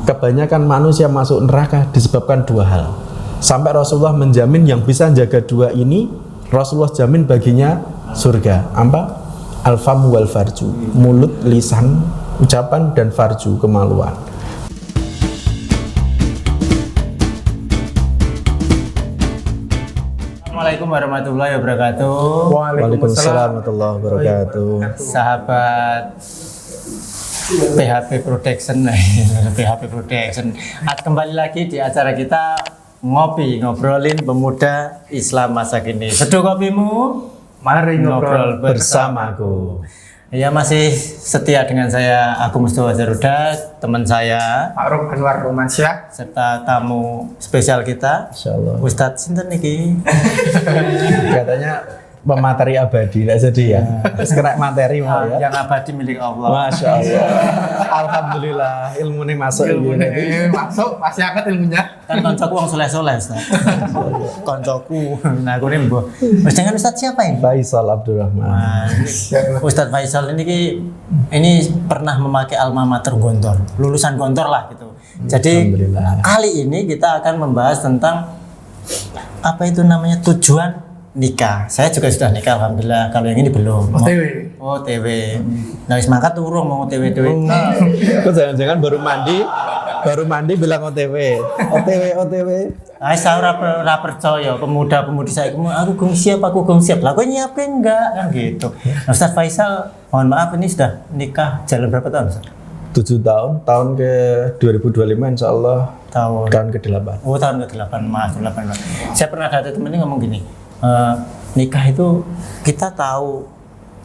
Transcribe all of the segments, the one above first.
kebanyakan manusia masuk neraka disebabkan dua hal. Sampai Rasulullah menjamin yang bisa jaga dua ini, Rasulullah jamin baginya surga. Apa? Al-famu wal farju, mulut, lisan, ucapan, dan farju, kemaluan. Assalamualaikum warahmatullahi wabarakatuh. Waalaikumsalam warahmatullahi wabarakatuh. Sahabat PHP Protection, PHP Protection. Kembali lagi di acara kita ngobrolin pemuda Islam masa kini. Seduh kopimu, mari ngobrol bersamaku. Ya, masih setia dengan saya Agung Mustafa Zaruda, teman saya Ma'ruf Anwar Romansyah, serta tamu spesial kita, Insyaallah. Ustadz sinten niki? Katanya pemateri abadi, tidak jadi ya. Terus kena materi mau ya. Yang abadi milik Allah. Masya Allah. Alhamdulillah ilmu ini masuk ini. masuk, masih akad ilmunya. Kan koncoku wong soleh-soleh, Ustaz. Koncoku. Nah, aku nih, Mbok. Mas dengan Ustaz siapa ini? Faisal Abdurrahman. Ustaz Faisal ini pernah memakai alma mater Gontor. Lulusan Gontor lah gitu. Jadi kali ini kita akan membahas tentang apa itu namanya tujuan nikah. Saya juga sudah nikah alhamdulillah. Kalau yang ini belum. OTW. OTW. Nah, wis mangkat turun mau OTW. Kok jangan-jangan baru mandi bilang OTW. OTW. Ah, saya ora percaya pemuda-pemudi saya aku gung siap. Lah kok nyiapin enggak kan gitu. Nah, Ustaz Faisal, mohon maaf ini sudah nikah jalan berapa tahun, Ustaz? 7 tahun ke 2025 insyaallah tahun ke-8. Oh, tahun ke-8, maaf 8. Saya pernah ada temen ini ngomong gini. Nikah itu kita tahu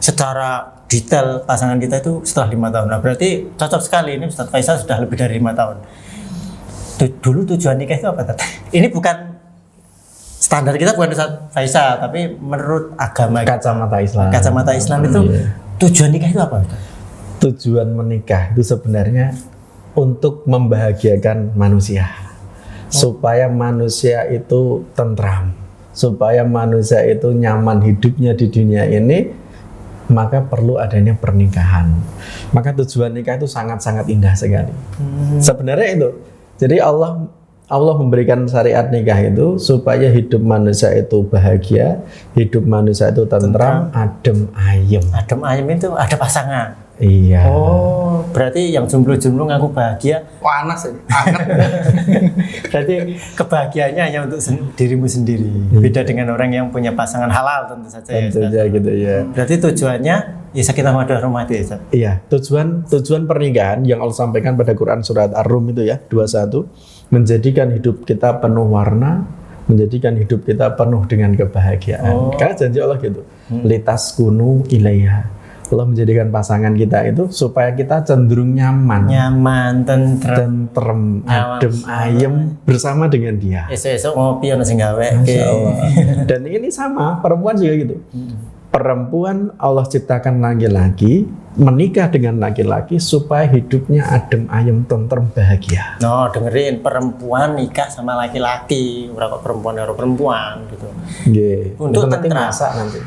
secara detail pasangan kita itu setelah 5 tahun. Nah, berarti cocok sekali ini Ustaz Faisal sudah lebih dari 5 tahun. Dulu tujuan nikah itu apa, Tata? Ini bukan standar kita, bukan Ustaz Faisal, tapi menurut agama kacamata Islam itu tujuan nikah itu apa, Ustaz? Tujuan menikah itu sebenarnya untuk membahagiakan manusia. Supaya manusia itu tentram, supaya manusia itu nyaman hidupnya di dunia ini, maka perlu adanya pernikahan. Maka tujuan nikah itu sangat-sangat indah sekali. Sebenarnya itu. Jadi Allah memberikan syariat nikah itu supaya hidup manusia itu bahagia, hidup manusia itu tentram, adem ayem. Adem ayem itu ada pasangan. Iya. Oh, berarti yang jomblo-jomblo ngaku bahagia. Panas ya, hangat. Berarti kebahagiaannya hanya untuk dirimu sendiri. Beda dengan orang yang punya pasangan halal tentu saja. Tentu saja gitu ya. Berarti tujuannya ya sakinah mawaddah rahmah ya. Iya, tujuan pernikahan yang Allah sampaikan pada Quran surat Ar-Rum itu ya, 21, menjadikan hidup kita penuh warna, menjadikan hidup kita penuh dengan kebahagiaan. Karena janji Allah gitu. Litaskunu ilaiha. Allah menjadikan pasangan kita itu supaya kita cenderung nyaman, tentrem, adem, ayem bersama dengan dia. Esok ngopi ana sing gawe. Dan ini sama, perempuan juga gitu. Perempuan Allah ciptakan laki-laki, menikah dengan laki-laki supaya hidupnya adem, ayem, tentrem, bahagia. No, dengerin, perempuan nikah sama laki-laki, berapa perempuan gitu. Nggih. Untuk nanti tentram. masak nanti.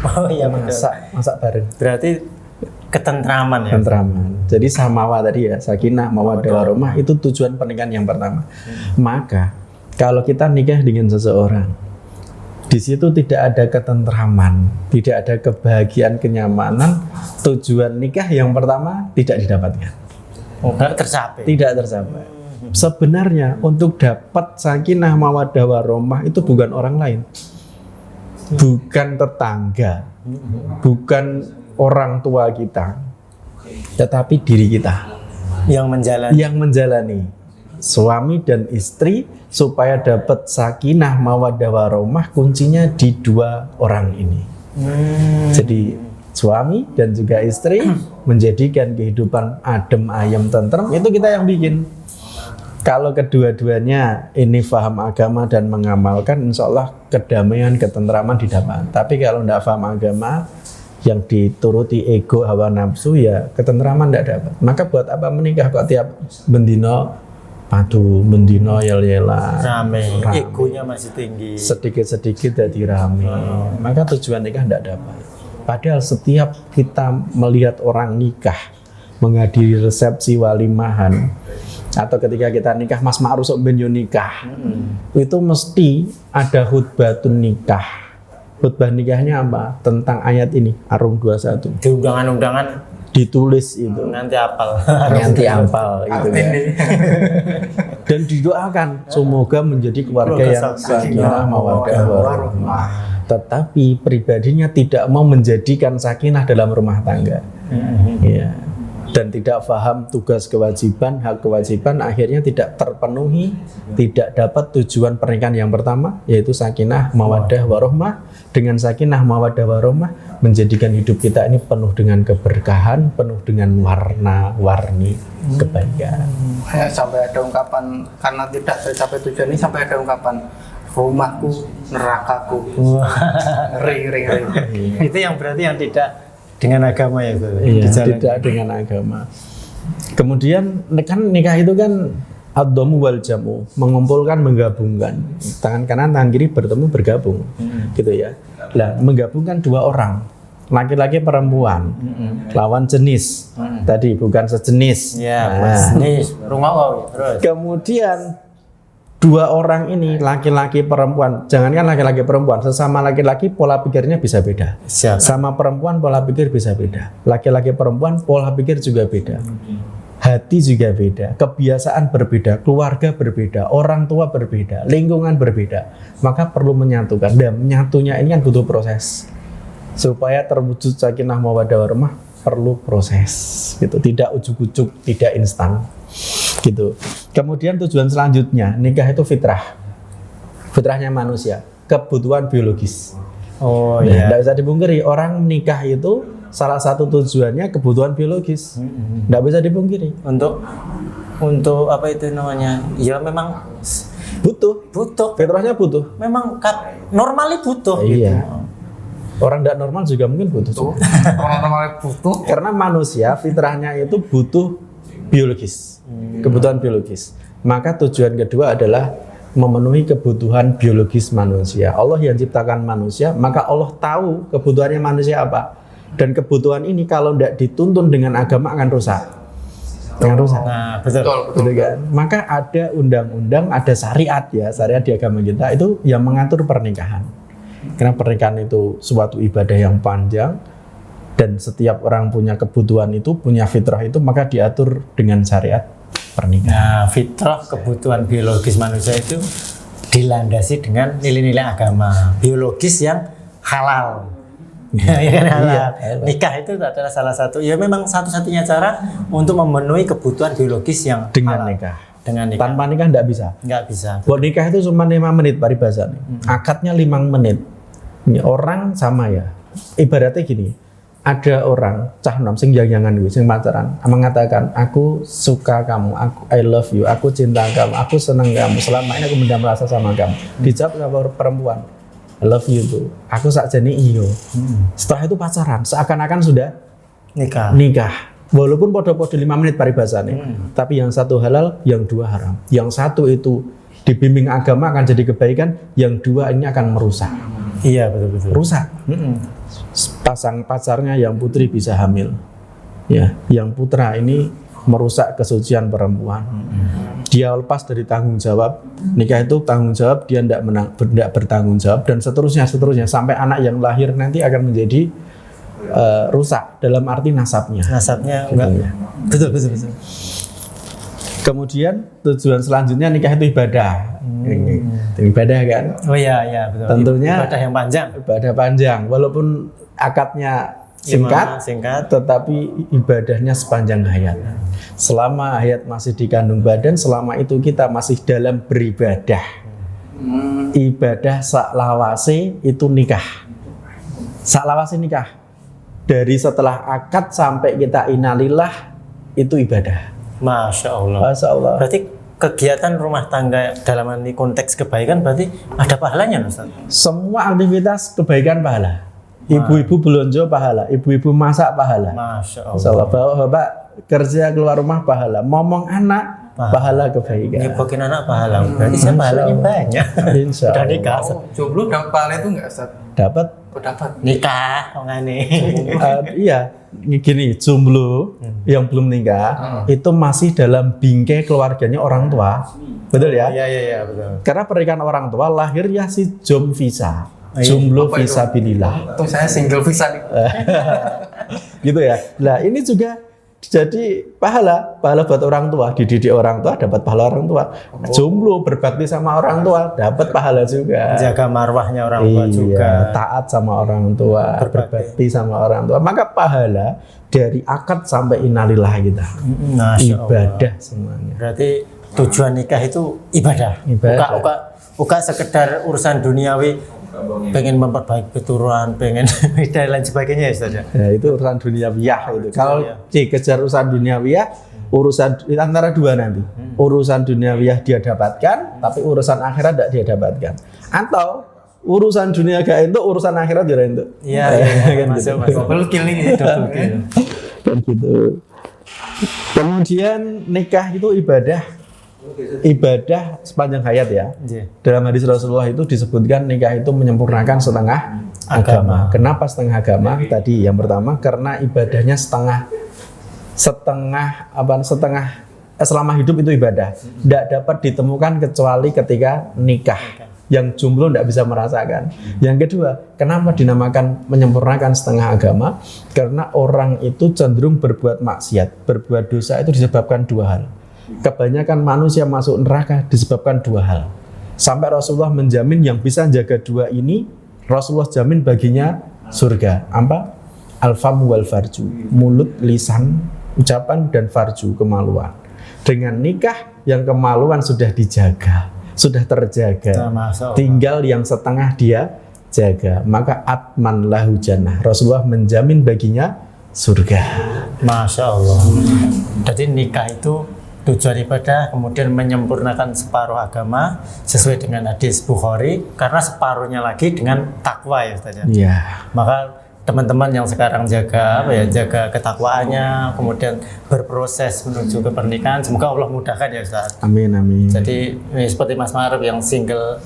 Oh iya, masak bareng. Berarti ketentraman ya. Ketentraman. Jadi samawa tadi ya, sakinah, mawaddah warahmah itu tujuan pernikahan yang pertama. Maka kalau kita nikah dengan seseorang, di situ tidak ada ketentraman, tidak ada kebahagiaan, kenyamanan, tujuan nikah yang pertama tidak didapatkan. Tidak tercapai. Sebenarnya untuk dapat sakinah, mawaddah warahmah itu bukan orang lain. Bukan tetangga, bukan orang tua kita, tetapi diri kita yang menjalani suami dan istri supaya dapat sakinah mawaddah warahmah, kuncinya di dua orang ini. Jadi suami dan juga istri menjadikan kehidupan adem ayem tentrem itu kita yang bikin. Kalau kedua-duanya ini paham agama dan mengamalkan, insya Allah kedamaian, ketentraman didapat. Tapi kalau tidak paham agama, yang dituruti ego, hawa nafsu, ya ketentraman tidak dapat. Maka buat apa menikah kok tiap bendino padu, bendino yel-yelan, rame. Egonya masih tinggi. Sedikit-sedikit jadi rame. Maka tujuan nikah tidak dapat. Padahal setiap kita melihat orang nikah, menghadiri resepsi walimahan, atau ketika kita nikah Mas Ma'ruf sok ben yo nikah. Itu mesti ada khutbatun nikah. Khutbah nikahnya apa? Tentang ayat ini, Ar-Rum 21. Di undangan-undangan Ditulis itu. nanti apal. Nanti ampal itu Artin ya. nih. Dan didoakan semoga menjadi keluarga yang sakinah mawaddah warahmah. Tetapi pribadinya tidak mau menjadikan sakinah dalam rumah tangga. Ya. Dan tidak paham tugas kewajiban, hak kewajiban, akhirnya tidak terpenuhi, tidak dapat tujuan pernikahan yang pertama, yaitu sakinah mawaddah warahmah. Dengan sakinah mawaddah warahmah menjadikan hidup kita ini penuh dengan keberkahan, penuh dengan warna-warni kebaikan. Kayak sampai ada ungkapan karena tidak tercapai tujuan ini, sampai ada ungkapan rumahku nerakaku. Ngeri. Itu yang berarti yang tidak dengan agama ya itu. Iya, tidak dengan agama. Kemudian kan nikah itu kan ad-dhamu wal jamu, mengumpulkan, menggabungkan. Tangan kanan, tangan kiri bertemu, bergabung. Gitu ya. Lah, menggabungkan dua orang, laki-laki perempuan, lawan jenis. Tadi bukan sejenis. Ya, Nah, jenis rumah terus. kemudian dua orang ini laki-laki perempuan, jangankan laki-laki perempuan, sesama laki-laki pola pikirnya bisa beda. Siap. Sama perempuan pola pikir bisa beda. Laki-laki perempuan pola pikir juga beda. Hati juga beda, kebiasaan berbeda, keluarga berbeda, orang tua berbeda, lingkungan berbeda. Maka perlu menyatukan. Dan menyatunya ini kan butuh proses. Supaya terwujud sakinah mawaddah warahmah perlu proses. Gitu. Tidak ujuk-ujuk, tidak instan. Gitu. Kemudian tujuan selanjutnya, nikah itu fitrah. Fitrahnya manusia, kebutuhan biologis. Oh Nah, iya. tidak bisa dipungkiri, orang menikah itu salah satu tujuannya kebutuhan biologis. Tidak bisa dipungkiri. Untuk apa itu namanya? Ya memang butuh. Fitrahnya butuh. Memang normally butuh Iya. gitu. Orang tidak normal juga mungkin butuh. Orang normal butuh. Karena manusia fitrahnya itu butuh biologis, kebutuhan biologis. Maka tujuan kedua adalah memenuhi kebutuhan biologis manusia. Allah yang ciptakan manusia, maka Allah tahu kebutuhannya manusia apa. Dan kebutuhan ini kalau tidak dituntun dengan agama akan rusak. Akan rusak. Nah, betul. Gitu kan? Maka ada undang-undang, ada syariat ya, syariat di agama kita itu yang mengatur pernikahan. Karena pernikahan itu suatu ibadah yang panjang dan setiap orang punya kebutuhan itu, punya fitrah itu, maka diatur dengan syariat pernikahan. Nah, fitrah kebutuhan biologis manusia itu dilandasi dengan nilai-nilai agama biologis yang halal. Ya kan, halal. Iya, halal. Nikah itu adalah salah satu, ya memang satu-satunya cara untuk memenuhi kebutuhan biologis yang Dengan halal. nikah. Dengan nikah. Tanpa nikah tidak bisa. Nggak bisa. Buat nikah itu cuma 5 menit paribasan. Akadnya 5 menit. Ini orang sama ya. Ibaratnya gini, ada orang cah nom sing jangan gue, sing pacaran, mengatakan aku suka kamu, I love you, aku cinta kamu, aku senang kamu, selama ini aku mendam rasa sama kamu. Dijawab sama perempuan, I love you tuh, aku sakjane iyo. Setelah itu pacaran, seakan-akan sudah nikah. Walaupun podo-podo 5 menit paribasannya, tapi yang satu halal, yang dua haram. Yang satu itu dibimbing agama akan jadi kebaikan, yang dua ini akan merusak. Iya, betul-betul. Rusak. Pasang pacarnya yang putri bisa hamil. Ya, yang putra ini merusak kesucian perempuan. Dia lepas dari tanggung jawab. Nikah itu tanggung jawab, dia tidak bertanggung jawab dan seterusnya sampai anak yang lahir nanti akan menjadi rusak dalam arti nasabnya. Nasabnya enggak. Betul. Kemudian tujuan selanjutnya nikah itu ibadah. Ibadah kan? Oh iya, betul. Tentunya ibadah yang panjang. Ibadah panjang, walaupun akadnya singkat, tetapi ibadahnya sepanjang hayat. Selama hayat masih dikandung badan, selama itu kita masih dalam beribadah. Ibadah saklawase itu nikah. Saklawase nikah. Dari setelah akad sampai kita innalillah itu ibadah. Masya Allah. Masya Allah. Berarti kegiatan rumah tangga dalam konteks kebaikan berarti ada pahalanya, Ustaz? Semua aktivitas kebaikan pahala. Ibu-ibu belanja pahala, ibu-ibu masak pahala. Masya Allah. Masya Allah. Bapak kerja keluar rumah pahala, ngomong anak pahala kebaikan. Nyebakin anak pahala. Berarti saya pahalanya banyak. Insya Udah Allah. nikah. Jomblo dapat pahala itu enggak, Ustaz? Dapat. Oh, dapat. Nikah, ngene. Iya, gini, jomblo yang belum nikah itu masih dalam bingkai keluarganya orang tua. Betul ya? Iya, betul. Karena pernikahan orang tua lahirnya si jom visa. Iya. Jomblo Apa itu? visabilillah. Tuh saya single visa nih. Gitu ya. Nah, ini juga jadi pahala buat orang tua, dididik orang tua dapat pahala orang tua. Jomblo berbakti sama orang tua dapat pahala juga. Jaga marwahnya orang tua Iya, juga. taat sama orang tua, berbakti sama orang tua. Maka pahala dari akad sampai innalillah kita. Masya Allah. Ibadah semuanya. Berarti tujuan nikah itu ibadah. Ibadah. Bukan sekedar urusan duniawi, pengen memperbaiki keturunan, pengen dan lain sebagainya ya Ustaz ya. Ya, itu urusan duniawiyah itu. Kalau dikejar urusan duniawiyah, urusan antara dua nanti. Urusan duniawiyah dia dapatkan, tapi urusan akhirat tidak dia dapatkan. Atau urusan dunia gak itu, urusan akhirat juga itu. Iya, Kan masuk, gitu. masuk. Double kill nih. Double kill. Kan gitu. Kemudian nikah itu ibadah sepanjang hayat ya. Iya. Dalam hadis Rasulullah itu disebutkan nikah itu menyempurnakan setengah agama. Kenapa setengah agama? Tadi yang pertama karena ibadahnya setengah selama hidup itu ibadah. Tidak dapat ditemukan kecuali ketika nikah. Yang jomblo tidak bisa merasakan. Yang kedua, kenapa dinamakan menyempurnakan setengah agama? Karena orang itu cenderung berbuat maksiat, berbuat dosa itu disebabkan dua hal. Kebanyakan manusia masuk neraka disebabkan dua hal. Sampai Rasulullah menjamin yang bisa jaga dua ini, Rasulullah jamin baginya surga. Apa? Al-famu wal farju. Mulut, lisan, ucapan, dan farju, kemaluan. Dengan nikah, yang kemaluan sudah dijaga, sudah terjaga. Tinggal yang setengah dia jaga. Maka atman lahu jannah. Rasulullah menjamin baginya surga. Masya Allah. Jadi nikah itu tujuan ibadah, kemudian menyempurnakan separuh agama sesuai dengan hadis Bukhari, karena separuhnya lagi dengan takwa ya Ustaz ya. Iya. Maka teman-teman yang sekarang jaga jaga ketakwaannya, kemudian berproses menuju ke pernikahan, semoga Allah mudahkan ya Ustaz. Amin, amin. Jadi seperti Mas Maruf yang single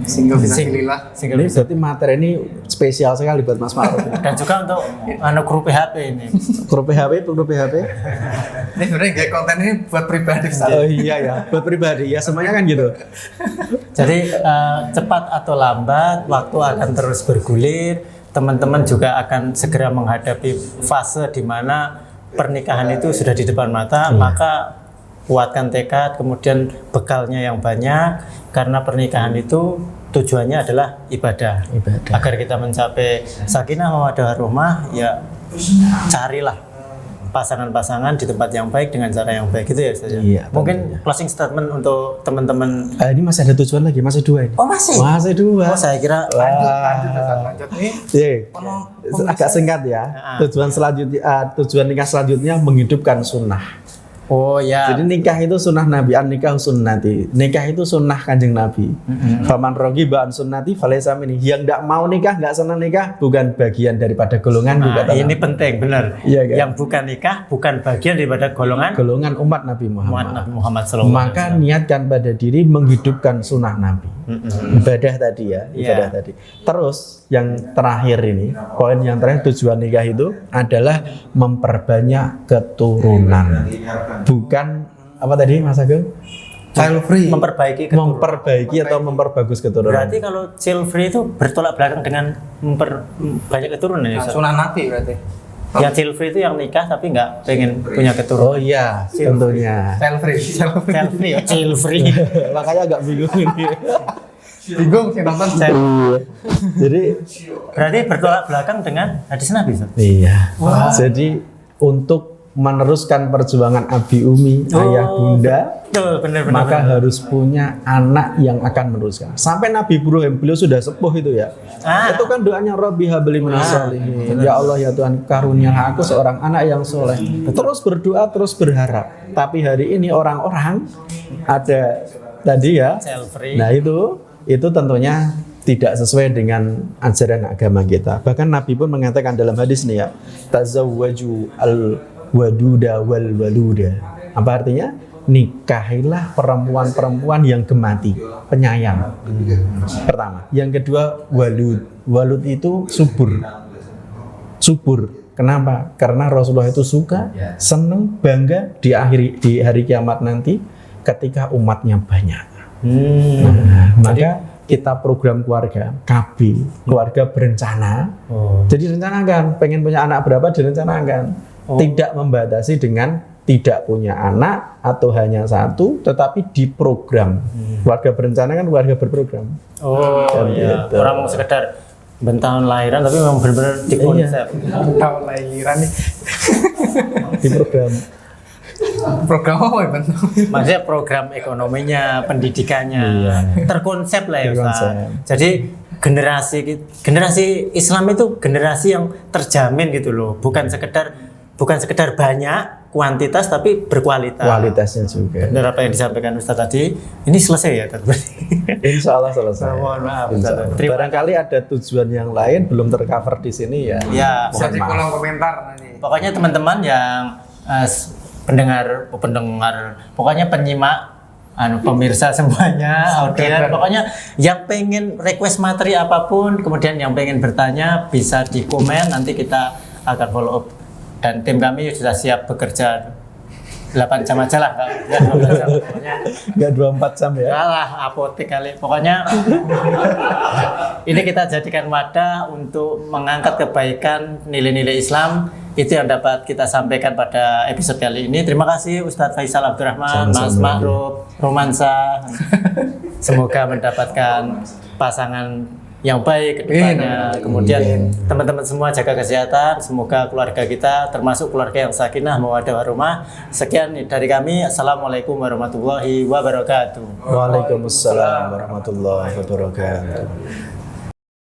Fisabilillah. Ini berarti materi ini spesial sekali buat Mas Maruf. dan juga untuk grup PHP ini. Grup PHP. Ini sebenarnya kayak konten ini buat pribadi. Oh iya ya, buat pribadi ya semuanya kan gitu. Jadi cepat atau lambat waktu akan terus bergulir. Teman-teman juga akan segera menghadapi fase di mana pernikahan itu sudah di depan mata, maka kuatkan tekad, kemudian bekalnya yang banyak, karena pernikahan itu tujuannya adalah ibadah. Agar kita mencapai sakinah mawaddah warahmah, ya carilah pasangan-pasangan di tempat yang baik dengan cara yang baik, gitu ya Ustaz. Iya, mungkin closing statement untuk teman-teman. Ini masih ada tujuan lagi, masih dua ini. Oh masih? Masih dua. Oh saya kira Lanjut nih. Agak singkat ya. Tujuan nikah selanjutnya menghidupkan sunnah. Oh ya. Jadi nikah itu sunnah Nabi, nikah sunnati. Nikah itu sunnah Kanjeng Nabi. Faman raghiba an sunnati falaysa minni. Yang tidak mau nikah, nggak senang nikah, bukan bagian daripada golongan. Ini penting, benar. Iya, kan? Yang bukan nikah, bukan bagian daripada golongan umat Nabi Muhammad. Nabi Muhammad SAW. Maka niatkan pada diri menghidupkan sunnah Nabi. Ibadah tadi ya, ibadah tadi. Terus yang terakhir ini, poin yang terakhir tujuan nikah itu adalah memperbanyak keturunan. Bukan apa tadi Mas Agung? Child free. Memperbaiki atau memperbagus keturunan. Berarti kalau child free itu bertolak belakang dengan memperbanyak keturunan ya Ustaz? Sunnah Nabi berarti. Yang child free itu yang nikah tapi nggak pengen punya keturunan. Oh iya, tentunya. Child free. Makanya agak bingung ini. Bingung sih nonton. Jadi berarti bertolak belakang dengan hadis Nabi Ustaz? Iya. Jadi untuk meneruskan perjuangan Abi Umi, ayah bunda, benar, maka harus punya anak yang akan meneruskan. Sampai Nabi Ibrahim, beliau sudah sepuh itu ya. Itu kan doanya Rabbi habli minas sholihin. Ya Allah ya Tuhan, karunialah aku seorang anak yang soleh. Terus berdoa, terus berharap. Tapi hari ini orang-orang ada tadi ya. Nah itu tentunya tidak sesuai dengan ajaran agama kita. Bahkan Nabi pun mengatakan dalam hadis nih ya, tazawwaju al-waduda wal waluda. Apa artinya? Nikahilah perempuan-perempuan yang gemati, penyayang. Pertama. Yang kedua walud. Walud itu subur. Kenapa? Karena Rasulullah itu suka, senang, bangga di hari kiamat nanti ketika umatnya banyak. Nah, maka kita program keluarga KB, keluarga berencana. Jadi rencanakan, pengen punya anak berapa direncanakan. Tidak membatasi dengan tidak punya anak atau hanya satu, tetapi diprogram. Keluarga berencana kan keluarga berprogram. Iya. Gitu. Orang mau sekedar tahun lahiran tapi memang benar-benar dikonsep. Tahun lahiran nih. Diprogram. Program apa ya bentuk? Maksudnya program ekonominya, pendidikannya, terkonsep lah ya Ustaz. Terkonsep. Jadi generasi Islam itu generasi yang terjamin gitu loh, bukan sekedar banyak kuantitas tapi berkualitas. Kualitasnya juga. Benar apa yang disampaikan Ustaz tadi. Ini selesai ya tadi. Insya Allah selesai. Mohon maaf, Insya Ustaz. Allah. Barangkali ada tujuan yang lain belum tercover di sini ya. Ya, Bisa Mohon di maaf. kolom komentar nanti. pokoknya teman-teman yang pendengar, pokoknya penyimak, pemirsa semuanya, audiens, pokoknya yang pengen request materi apapun, kemudian yang pengen bertanya bisa di komen, nanti kita akan follow up. Dan tim kami sudah siap bekerja 8 jam aja lah, nggak 12 jam. Pokoknya Nggak 24 jam ya. kalah apotek kali. Pokoknya ini kita jadikan wadah untuk mengangkat kebaikan nilai-nilai Islam. Itu yang dapat kita sampaikan pada episode kali ini. Terima kasih Ustadz Faisal Abdurrahman, Mas Sama-sama. Ma'ruf, Romansa. Semoga mendapatkan pasangan yang baik ke depannya. Kemudian teman-teman semua jaga kesehatan. Semoga keluarga kita termasuk keluarga yang sakinah mawaddah warahmah. Sekian dari kami. Assalamualaikum warahmatullahi wabarakatuh. Waalaikumsalam warahmatullahi wabarakatuh.